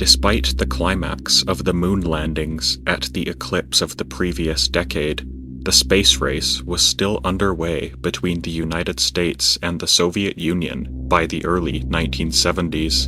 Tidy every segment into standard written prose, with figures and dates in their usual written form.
Despite the climax of the moon landings at the eclipse of the previous decade, the space race was still underway between the United States and the Soviet Union by the early 1970s.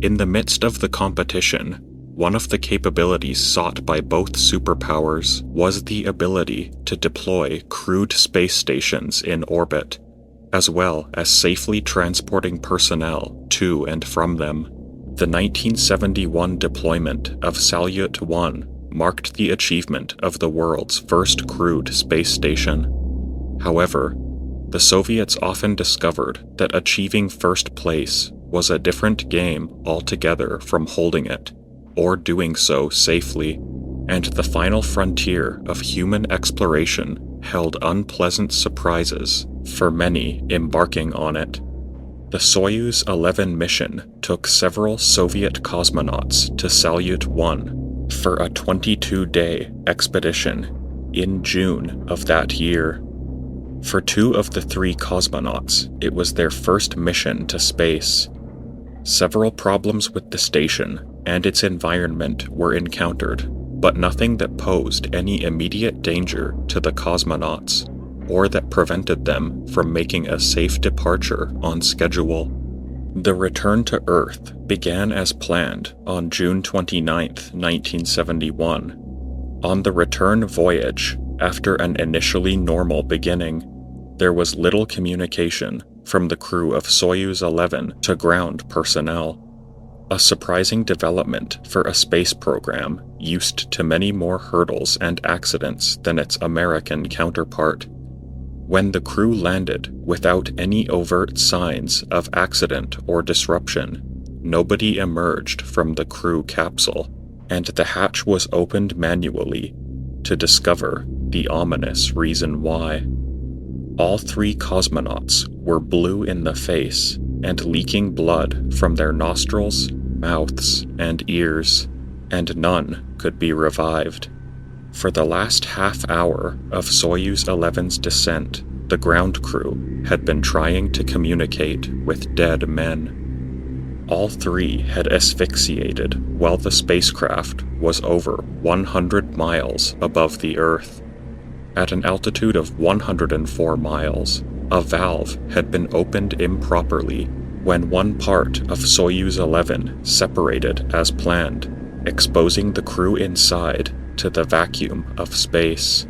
In the midst of the competition, one of the capabilities sought by both superpowers was the ability to deploy crewed space stations in orbit, as well as safely transporting personnel to and from them. The 1971 deployment of Salyut 1 marked the achievement of the world's first crewed space station. However, the Soviets often discovered that achieving first place was a different game altogether from holding it, or doing so safely, and the final frontier of human exploration held unpleasant surprises for many embarking on it. The Soyuz 11 mission took several Soviet cosmonauts to Salyut 1 for a 22-day expedition in June of that year. For 2 of the 3 cosmonauts, it was their first mission to space. Several problems with the station and its environment were encountered, but nothing that posed any immediate danger to the cosmonauts, or that prevented them from making a safe departure on schedule. The return to Earth began as planned on June 29, 1971. On the return voyage, after an initially normal beginning, there was little communication from the crew of Soyuz 11 to ground personnel. A surprising development for a space program used to many more hurdles and accidents than its American counterpart. When the crew landed without any overt signs of accident or disruption, nobody emerged from the crew capsule, and the hatch was opened manually to discover the ominous reason why. All 3 cosmonauts were blue in the face and leaking blood from their nostrils, mouths, and ears, and none could be revived. For the last half hour of Soyuz 11's descent, the ground crew had been trying to communicate with dead men. All 3 had asphyxiated while the spacecraft was over 100 miles above the Earth. At an altitude of 104 miles, a valve had been opened improperly when one part of Soyuz 11 separated as planned, exposing the crew inside to the vacuum of space.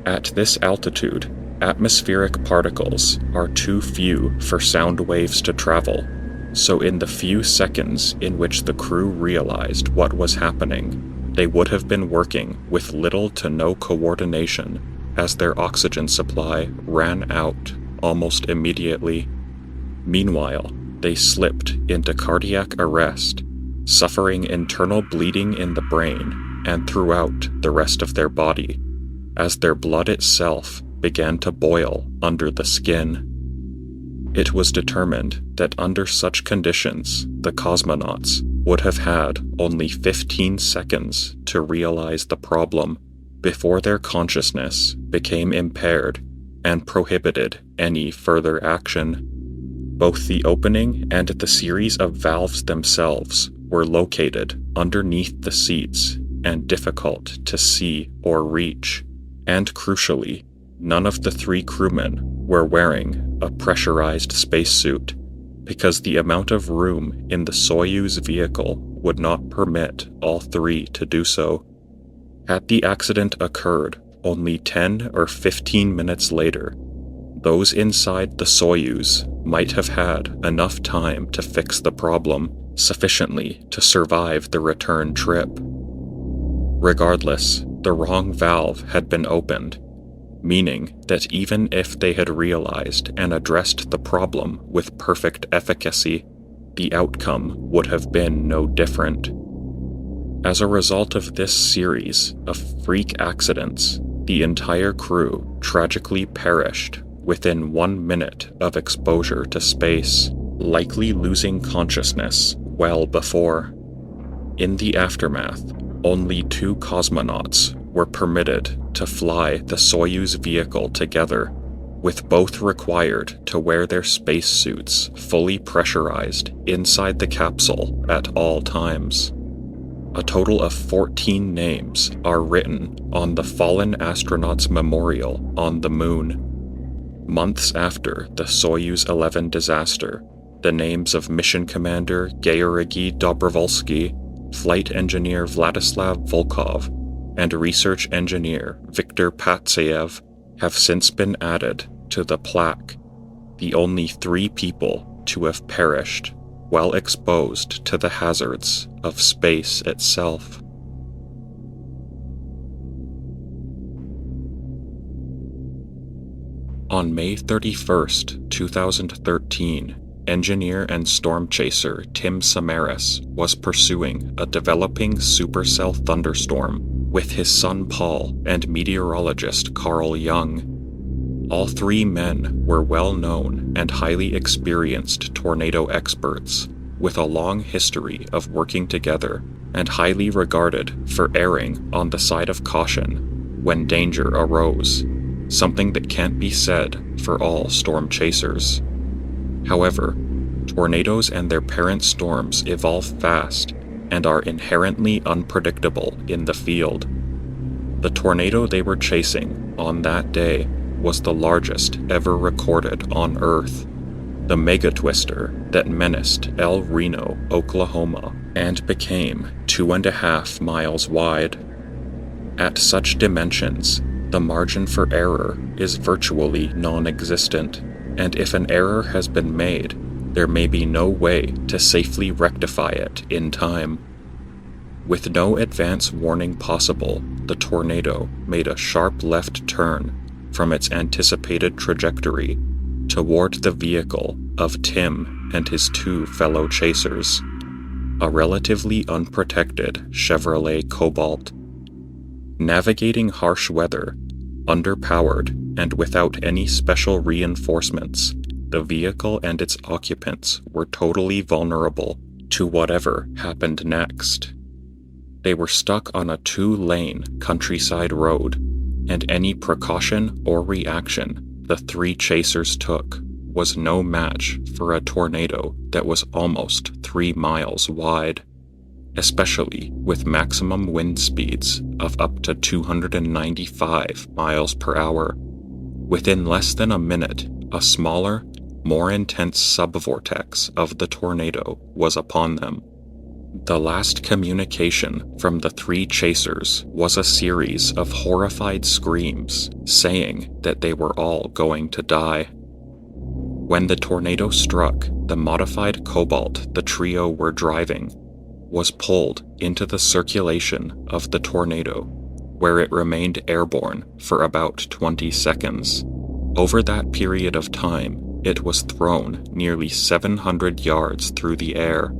At this altitude, atmospheric particles are too few for sound waves to travel, so in the few seconds in which the crew realized what was happening, they would have been working with little to no coordination as their oxygen supply ran out almost immediately. Meanwhile, they slipped into cardiac arrest, suffering internal bleeding in the brain and throughout the rest of their body, as their blood itself began to boil under the skin. It was determined that under such conditions, the cosmonauts would have had only 15 seconds to realize the problem before their consciousness became impaired and prohibited any further action. Both the opening and the series of valves themselves were located underneath the seats and difficult to see or reach, and crucially, none of the 3 crewmen were wearing a pressurized spacesuit, because the amount of room in the Soyuz vehicle would not permit all 3 to do so. Had the accident occurred only 10 or 15 minutes later, those inside the Soyuz might have had enough time to fix the problem sufficiently to survive the return trip. Regardless, the wrong valve had been opened, meaning that even if they had realized and addressed the problem with perfect efficacy, the outcome would have been no different. As a result of this series of freak accidents, the entire crew tragically perished within 1 minute of exposure to space, likely losing consciousness well before. In the aftermath, only 2 cosmonauts were permitted to fly the Soyuz vehicle together, with both required to wear their spacesuits fully pressurized inside the capsule at all times. A total of 14 names are written on the fallen astronauts' memorial on the Moon. Months after the Soyuz 11 disaster, the names of Mission Commander Georgy Dobrovolsky, Flight Engineer Vladislav Volkov, and Research Engineer Viktor Patsayev have since been added to the plaque, the only 3 people to have perished while exposed to the hazards of space itself. On May 31st, 2013, engineer and storm chaser Tim Samaras was pursuing a developing supercell thunderstorm with his son Paul and meteorologist Carl Jung. All 3 men were well-known and highly experienced tornado experts, with a long history of working together and highly regarded for erring on the side of caution when danger arose, something that can't be said for all storm chasers. However, tornadoes and their parent storms evolve fast and are inherently unpredictable in the field. The tornado they were chasing on that day was the largest ever recorded on Earth, the megatwister that menaced Reno, Oklahoma, and became 2.5 miles wide. At such dimensions, the margin for error is virtually non-existent, and if an error has been made, there may be no way to safely rectify it in time. With no advance warning possible, the tornado made a sharp left turn from its anticipated trajectory toward the vehicle of Tim and his 2 fellow chasers, a relatively unprotected Chevrolet Cobalt. Navigating harsh weather, underpowered and without any special reinforcements, the vehicle and its occupants were totally vulnerable to whatever happened next. They were stuck on a 2-lane countryside road, and any precaution or reaction the 3 chasers took was no match for a tornado that was almost 3 miles wide, especially with maximum wind speeds of up to 295 miles per hour. Within less than a minute, a smaller, more intense subvortex of the tornado was upon them. The last communication from the 3 chasers was a series of horrified screams saying that they were all going to die. When the tornado struck, the modified Cobalt the trio were driving was pulled into the circulation of the tornado, where it remained airborne for about 20 seconds. Over that period of time, it was thrown nearly 700 yards through the air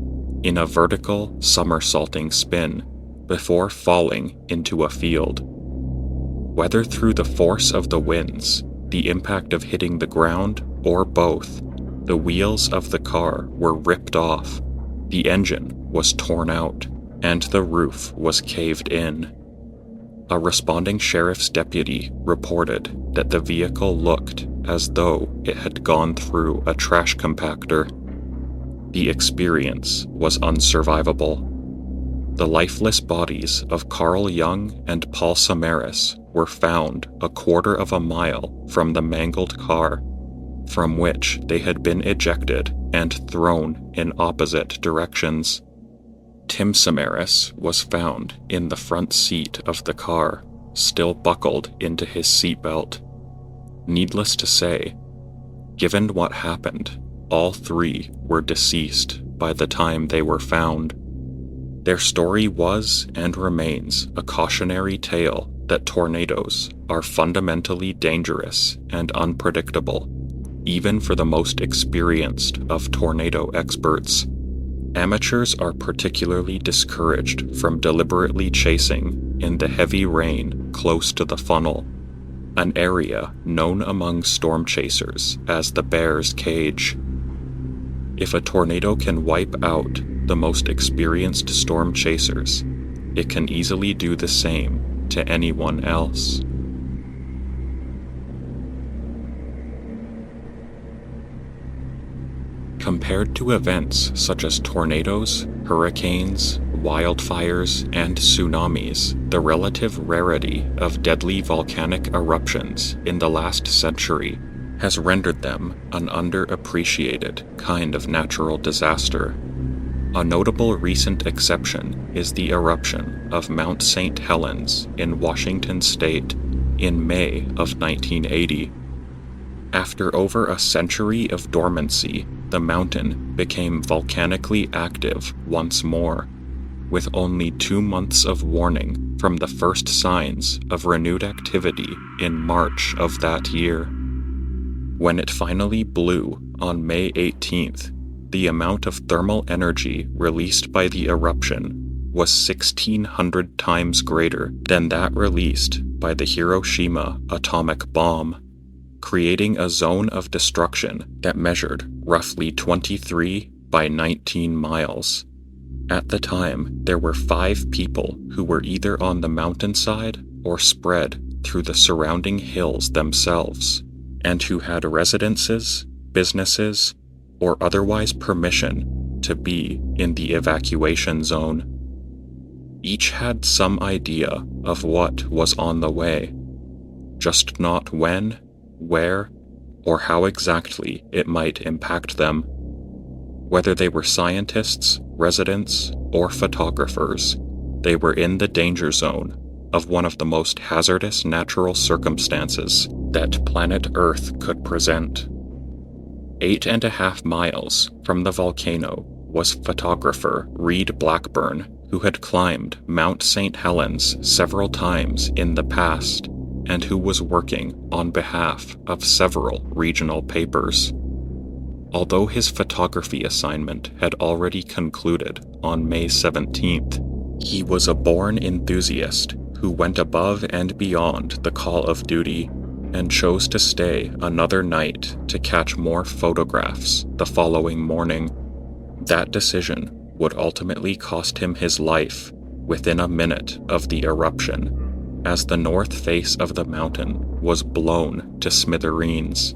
in a vertical somersaulting spin before falling into a field. Whether through the force of the winds, the impact of hitting the ground, or both, the wheels of the car were ripped off, the engine was torn out, and the roof was caved in. A responding sheriff's deputy reported that the vehicle looked as though it had gone through a trash compactor. The experience was unsurvivable. The lifeless bodies of Carl Jung and Paul Samaras were found a quarter of a mile from the mangled car, from which they had been ejected and thrown in opposite directions. Tim Samaras was found in the front seat of the car, still buckled into his seatbelt. Needless to say, given what happened, all 3 were deceased by the time they were found. Their story was and remains a cautionary tale that tornadoes are fundamentally dangerous and unpredictable, even for the most experienced of tornado experts. Amateurs are particularly discouraged from deliberately chasing in the heavy rain close to the funnel, an area known among storm chasers as the bear's cage. If a tornado can wipe out the most experienced storm chasers, it can easily do the same to anyone else. Compared to events such as tornadoes, hurricanes, wildfires and tsunamis, the relative rarity of deadly volcanic eruptions in the last century has rendered them an underappreciated kind of natural disaster. A notable recent exception is the eruption of Mount St. Helens in Washington state in May of 1980. After over a century of dormancy, the mountain became volcanically active once more, with only 2 months of warning from the first signs of renewed activity in March of that year. When it finally blew on May 18th, the amount of thermal energy released by the eruption was 1,600 times greater than that released by the Hiroshima atomic bomb, creating a zone of destruction that measured roughly 23 by 19 miles. At the time, there were 5 people who were either on the mountainside or spread through the surrounding hills themselves, and who had residences, businesses, or otherwise permission to be in the evacuation zone. Each had some idea of what was on the way, just not when, where, or how exactly it might impact them. Whether they were scientists, residents, or photographers, they were in the danger zone of one of the most hazardous natural circumstances that planet Earth could present. 8.5 miles from the volcano was photographer Reid Blackburn, who had climbed Mount St. Helens several times in the past and who was working on behalf of several regional papers. Although his photography assignment had already concluded on May 17th, he was a born enthusiast who went above and beyond the call of duty and chose to stay another night to catch more photographs the following morning. That decision would ultimately cost him his life within a minute of the eruption, as the north face of the mountain was blown to smithereens.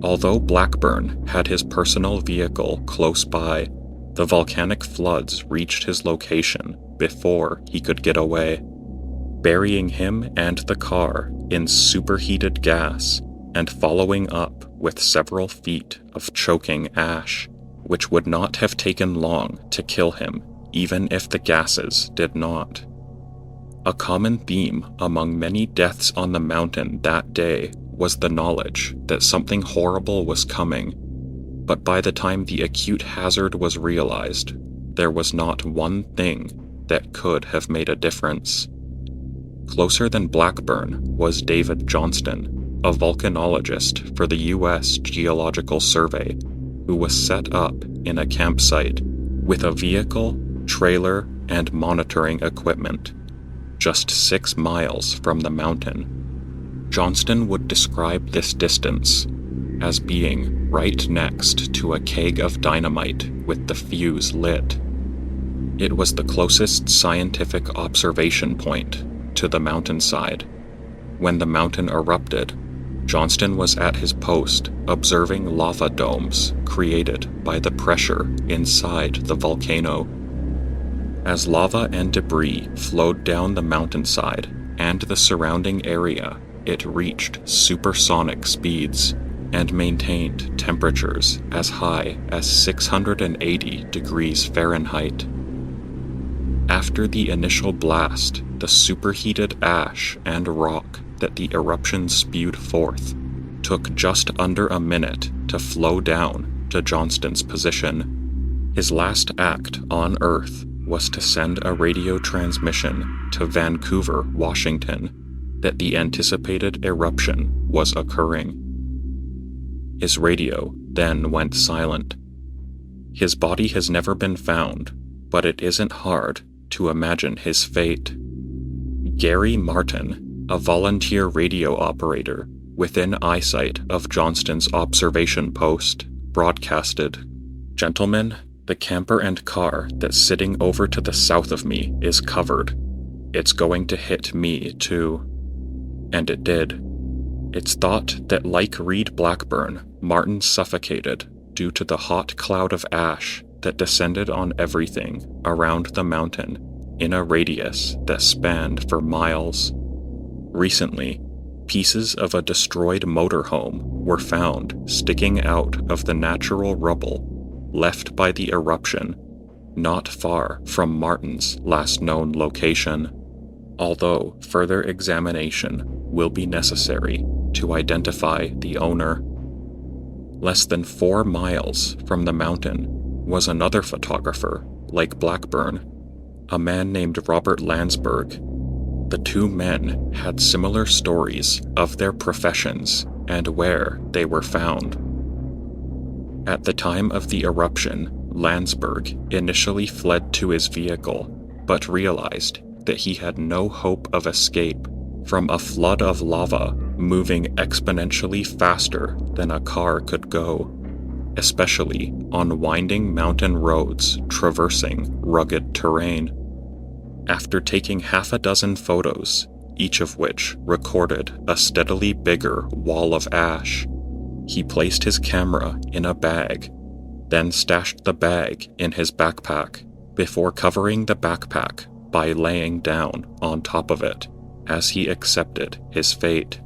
Although Blackburn had his personal vehicle close by, the volcanic floods reached his location before he could get away, burying him and the car in superheated gas and following up with several feet of choking ash, which would not have taken long to kill him, even if the gases did not. A common theme among many deaths on the mountain that day was the knowledge that something horrible was coming, but by the time the acute hazard was realized, there was not one thing that could have made a difference. Closer than Blackburn was David Johnston, a volcanologist for the U.S. Geological Survey, who was set up in a campsite with a vehicle, trailer, and monitoring equipment, just 6 miles from the mountain. Johnston would describe this distance as being right next to a keg of dynamite with the fuse lit. It was the closest scientific observation point to the mountainside. When the mountain erupted, Johnston was at his post observing lava domes created by the pressure inside the volcano. As lava and debris flowed down the mountainside and the surrounding area, it reached supersonic speeds and maintained temperatures as high as 680 degrees Fahrenheit. After the initial blast, the superheated ash and rock that the eruption spewed forth took just under a minute to flow down to Johnston's position. His last act on Earth was to send a radio transmission to Vancouver, Washington, that the anticipated eruption was occurring. His radio then went silent. His body has never been found, but it isn't hard to imagine his fate. Gerry Martin, a volunteer radio operator within eyesight of Johnston's observation post, broadcasted, "Gentlemen, the camper and car that's sitting over to the south of me is covered. It's going to hit me too." And it did. It's thought that like Reid Blackburn, Martin suffocated due to the hot cloud of ash that descended on everything around the mountain in a radius that spanned for miles. Recently, pieces of a destroyed motorhome were found sticking out of the natural rubble left by the eruption not far from Martin's last known location, although further examination will be necessary to identify the owner. Less than 4 miles from the mountain was another photographer like Blackburn, a man named Robert Landsburg. The two men had similar stories of their professions and where they were found. At the time of the eruption, Landsburg initially fled to his vehicle, but realized that he had no hope of escape from a flood of lava moving exponentially faster than a car could go, especially on winding mountain roads traversing rugged terrain. After taking half a dozen photos, each of which recorded a steadily bigger wall of ash, he placed his camera in a bag, then stashed the bag in his backpack before covering the backpack by laying down on top of it as he accepted his fate.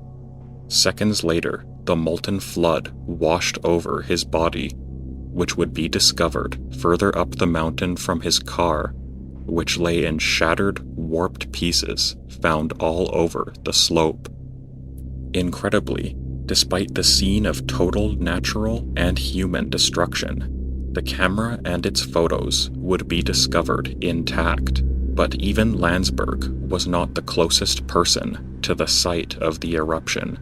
Seconds later, the molten flood washed over his body, which would be discovered further up the mountain from his car, which lay in shattered, warped pieces found all over the slope. Incredibly, despite the scene of total natural and human destruction, the camera and its photos would be discovered intact, but even Landsburg was not the closest person to the site of the eruption.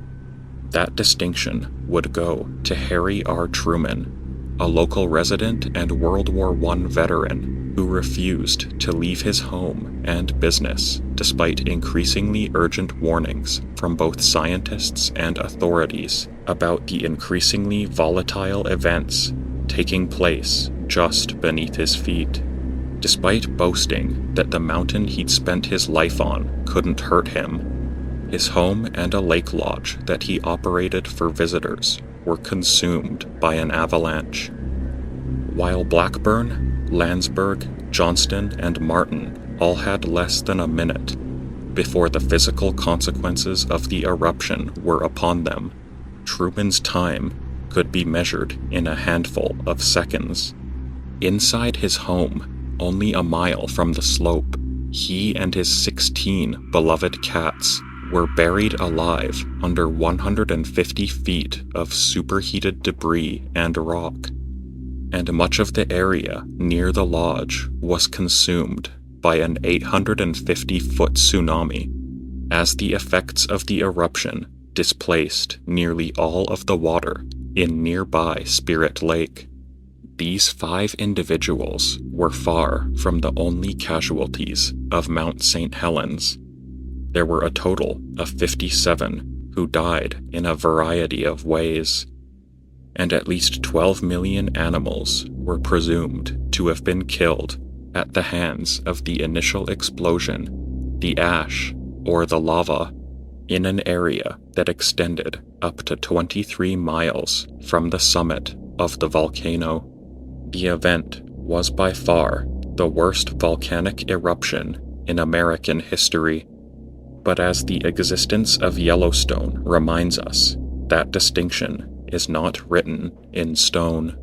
That distinction would go to Harry R. Truman, a local resident and World War I veteran who refused to leave his home and business despite increasingly urgent warnings from both scientists and authorities about the increasingly volatile events taking place just beneath his feet. Despite boasting that the mountain he'd spent his life on couldn't hurt him, his home and a lake lodge that he operated for visitors were consumed by an avalanche. While Blackburn, Landsburg, Johnston, and Martin all had less than a minute before the physical consequences of the eruption were upon them, Truman's time could be measured in a handful of seconds. Inside his home, only a mile from the slope, he and his 16 beloved cats were buried alive under 150 feet of superheated debris and rock, and much of the area near the lodge was consumed by an 850-foot tsunami, as the effects of the eruption displaced nearly all of the water in nearby Spirit Lake. These 5 individuals were far from the only casualties of Mount St. Helens. There were a total of 57 who died in a variety of ways, and at least 12 million animals were presumed to have been killed at the hands of the initial explosion, the ash, or the lava, in an area that extended up to 23 miles from the summit of the volcano. The event was by far the worst volcanic eruption in American history, but as the existence of Yellowstone reminds us, that distinction is not written in stone.